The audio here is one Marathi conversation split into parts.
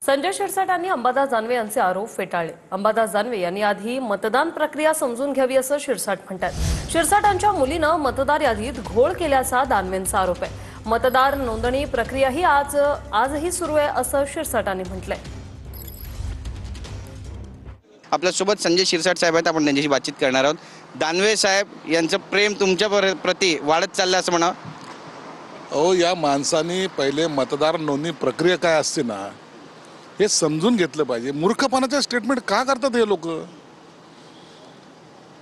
संजय शिरसाट यांनी अंबादास दानवे यांचे आरोप फेटाळले। अंबादास दानवे यांनी आधी मतदान प्रक्रिया समजून घ्यावी असं शिरसाट म्हणतात। शिरसाट यांच्या मुलीनं मतदार यादीत घोळ केल्याचा दानवेंचा आरोप आहे। मतदार नोंदणी प्रक्रिया ही आजही सुरू आहे असं शिरसाटांनी म्हटलंय। आपल्यासोबत संजय शिरसाट साहेब आहेत, आपण त्यांच्याशी बातचीत करणार आहोत। दानवे साहेब यांचं प्रेम तुमच्या प्रति वाढत चाललं असं म्हणा। या माणसाने पहिले मतदार नोंदणी प्रक्रिया काय असते ना हे समजून घेतलं पाहिजे। मूर्खपणाचे स्टेटमेंट का करतात हे लोक?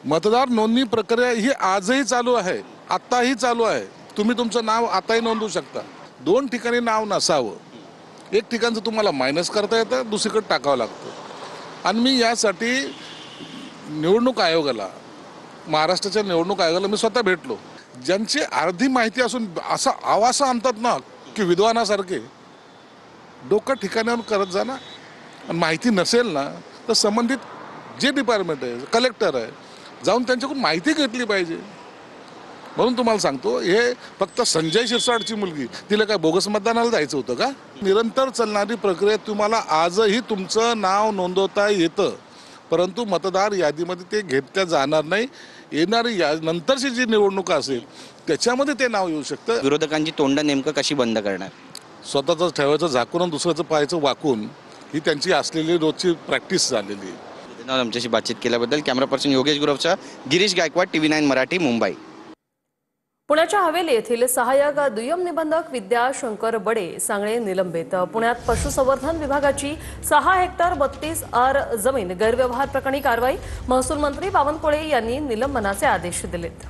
मतदार नोंदणी प्रक्रिया ही आजही चालू आहे, आताही चालू आहे। तुम्ही तुमचं नाव आताही नोंदवू शकता। दोन ठिकाणी नाव नसावं, एक ठिकाणचं तुम्हाला मायनस करता येतं, दुसरीकडे टाकावं लागतं। आणि मी यासाठी निवडणूक आयोगाला, महाराष्ट्राच्या निवडणूक आयोगाला मी स्वतः भेटलो। ज्यांची अर्धी माहिती असून असा आवासा आणतात ना की विद्वानासारखे, डोकं ठिकाणावर करत जा ना। आणि माहिती नसेल ना तर संबंधित जे डिपार्टमेंट आहे, कलेक्टर आहे, जाऊन त्यांच्याकडून माहिती घेतली पाहिजे। म्हणून तुम्हाला सांगतो, हे फक्त संजय शिरसाटची मुलगी, तिला काय बोगस मतदानाला जायचं होतं का? निरंतर चालणारी प्रक्रिया, तुम्हाला आजही तुमचं नाव नोंदवता येतं, परंतु मतदार यादीमध्ये ते घेतल्या जाणार नाही। येणारी नंतरची जी निवडणूक असेल त्याच्यामध्ये ते नाव येऊ शकतं। विरोधकांची तोंड नेमकं कशी बंद करणार? स्वतःच ठेवायचं झाकून आणि दुसऱ्याचं पाहायचं वाकून, ही त्यांची असलेली रोजची प्रॅक्टिस झालेली आहे। आमच्याशी बातचीत केल्याबद्दल कॅमेरा पर्सन योगेश गुरवचा, गिरीश गायकवाड, TV9 मराठी, मुंबई। पुण्याच्या हवेली येथील सहाय्यक दुय्यम निबंधक विद्या शंकर बडे सांगणे निलंबित। पुण्यात पशुसंवर्धन विभागाची 6 हेक्टर 32 आर जमीन गैरव्यवहार प्रकरणी कारवाई। महसूल मंत्री बावनकुळे यांनी निलंबनाचे आदेश दिलेत।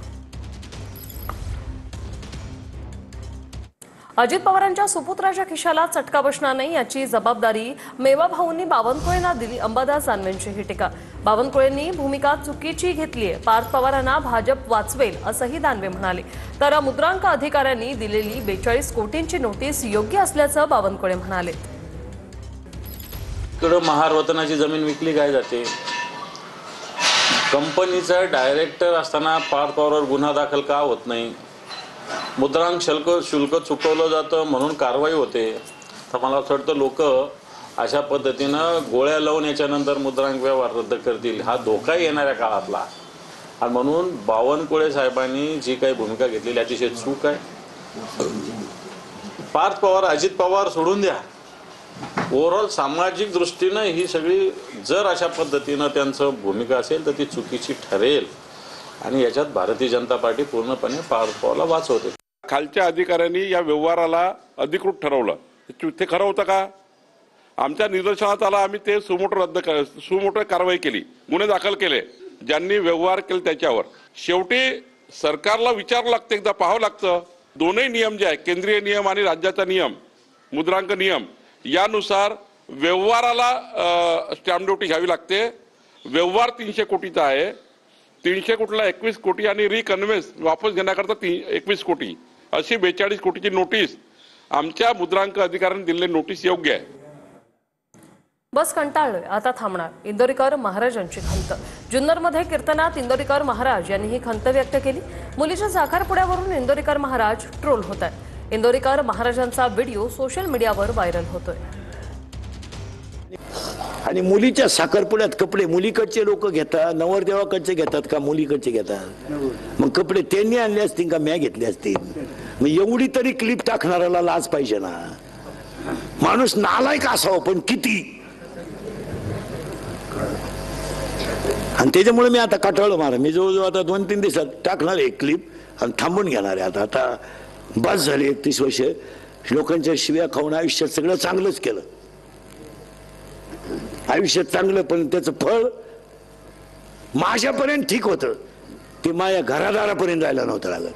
अजित पवारांच्या सुपुत्राच्या खिशाला चटका बसणार नाही याची जबाबदारी मेवा भाऊंनी बावनकुळेंना दिली। अंबादास दानवेंची ही टीका। बावनकुळेंनी भूमिका चुकीची घेतलीय, पार्थ पवारांना भाजप वाचवेल असंही दानवे म्हणाले। तर मुद्रांक अधिकाऱ्यांनी दिलेली 42 कोटींची नोटीस योग्य असल्याचं बावनकुळे म्हणाले। महार वतनाची जमीन विकली काय जाते? कंपनीचा डायरेक्टर असताना पार्थ पवारवर गुन्हा दाखल का होत नाही? मुद्रांक शुल्क चुकवलं जातं म्हणून कारवाई होते। तर मला असं वाटतं लोक अशा पद्धतीनं गोळ्या लावून याच्यानंतर मुद्रांक व्यवहार रद्द करतील, हा धोका येणाऱ्या काळातला। आणि म्हणून बावनकुळे साहेबांनी जी काही भूमिका घेतलेली अतिशय चूक आहे। पार्थ पवार, अजित पवार सोडून द्या, ओव्हरऑल सामाजिक दृष्टीनं ही सगळी जर अशा पद्धतीनं त्यांचं भूमिका असेल तर ती चुकीची ठरेल। आणि याच्यात भारतीय जनता पार्टी पूर्णपणे पार्थ पवारला वाचवते। खालच्या अधिकाऱ्यांनी या व्यवहाराला अधिकृत ठरवलं, ते खरं होतं का? आमच्या निदर्शनात आला, आम्ही ते सुमोटो कारवाई केली, गुन्हे दाखल केले ज्यांनी व्यवहार केले त्याच्यावर। शेवटी सरकारला विचारावं लागतं, एकदा पाहावं लागतं। दोन्ही नियम जे आहे, केंद्रीय नियम आणि राज्याचा नियम, मुद्रांक नियम, यानुसार व्यवहाराला स्टॅम्प ड्युटी घ्यावी लागते। व्यवहार 300 कोटीचा आहे, 300 कोटीला 21 कोटी आणि रिकन्व्हेन्स वापस घेण्याकरता 21 कोटी, अशी 42 कोटीची नोटीस आमच्या मुद्रांक अधिकाऱ्यांनी दिलेली नोटीस योग्य आहे। बस कंटाळलोय, आता थांबणार। इंदोरीकर महाराजांची खंत। जुन्नरमध्ये कीर्तनात इंदोरीकर महाराज यांनी ही खंत व्यक्त केली। मुलीच्या साखरपुड्यावरून इंदोरीकर महाराज ट्रोल होत आहेत। इंदोरीकर महाराजांचा व्हिडिओ सोशल मीडियावर व्हायरल होतोय। आणि मुलीच्या साखरपुड्यात कपडे मुलीकडचे लोक घेतात, नवरदेवाकडचे घेतात का मुलीकडचे घेतात? मग कपडे त्यांनी आणले असतील का म्या घेतले असतील? मग एवढी तरी क्लिप टाकणाऱ्याला लाज पाहिजे ना। माणूस नालायक असावं पण किती। आणि त्याच्यामुळे मी आता कंटाळलो महाराज, मी जवळजवळ आता 2-3 दिवसात टाकणार एक क्लिप आणि थांबून घेणार आहे। आता बस झाली 31 वर्ष लोकांच्या शिव्या खाऊन आयुष्यात सगळं चांगलंच केलं, आयुष्यात चांगलं, पण त्याचं फळ माझ्यापर्यंत ठीक होतं, ते माझ्या घरादारापर्यंत जायला नव्हतं लागत।